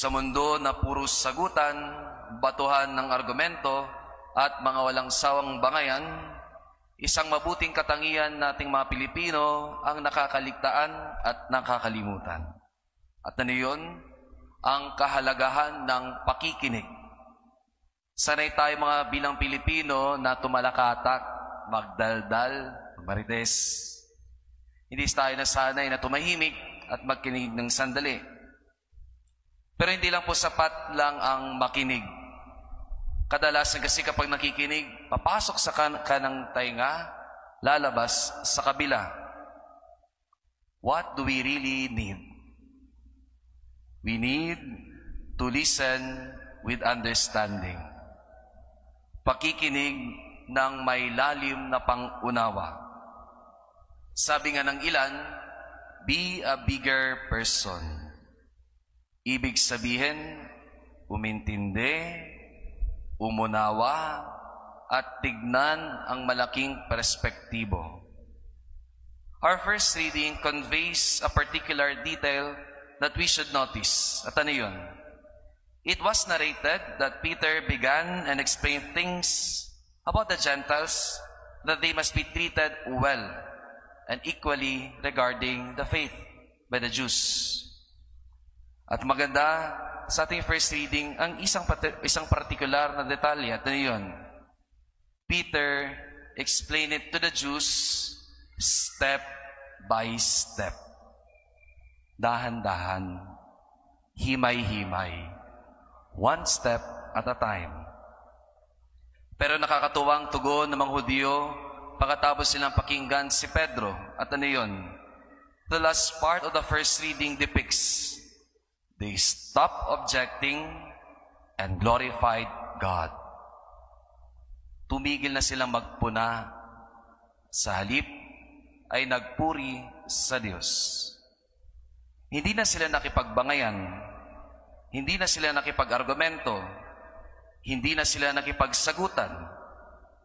Sa mundo na puro sagutan, batuhan ng argumento, at mga walang sawang bangayan, isang mabuting katangian nating mga Pilipino ang nakakaligtaan at nakakalimutan. At ano yun? Ang kahalagahan ng pakikinig. Sanay tayo mga bilang Pilipino na tumalakatak, magdaldal, marites. Hindi tayo nasanay na tumahimik at magkinig ng sandali. Pero hindi lang po sapat lang ang makinig. Kadalasan kasi kapag nakikinig, papasok sa kanang tainga, lalabas sa kabila. What do we really need? We need to listen with understanding. Pakikinig ng may lalim na pangunawa. Sabi nga ng ilan, be a bigger person. Ibig sabihin, umintindi, umunawa, at tignan ang malaking perspektibo. Our first reading conveys a particular detail that we should notice. At ano yun? It was narrated that Peter began and explained things about the Gentiles that they must be treated well and equally regarding the faith by the Jews. At maganda sa ating first reading ang isang particular na detalye. At ano yun? Peter explained it to the Jews step by step. Dahan-dahan, himay-himay, one step at a time. Pero nakakatuwang tugon ng mga Hudyo pagkatapos silang pakinggan si Pedro. At ano yun? The last part of the first reading depicts they stopped objecting and glorified God. Tumigil na silang magpuna. Sa halip ay nagpuri sa Diyos. Hindi na sila nakipagbangayan. Hindi na sila nakipag-argumento. Hindi na sila nakipagsagutan.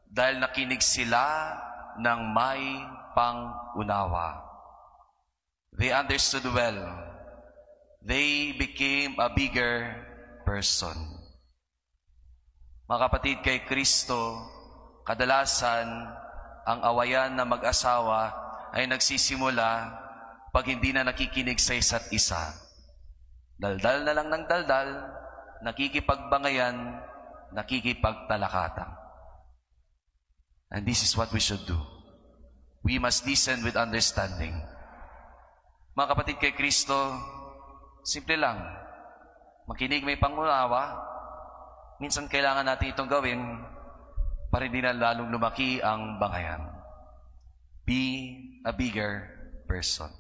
Dahil nakinig sila ng may pangunawa. They understood well. They became a bigger person. Mga kapatid, kay Kristo, kadalasan ang awayan ng mag-asawa ay nagsisimula pag hindi na nakikinig sa isa't isa. Daldal na lang ng daldal, nakikipagbangayan, nakikipagtalakatang. And this is what we should do. We must listen with understanding. Mga kapatid, kay Kristo, simple lang. Makinig, may pangunawa. Minsan kailangan natin itong gawin para hindi na lalong lumaki ang bangayan. Be a bigger person.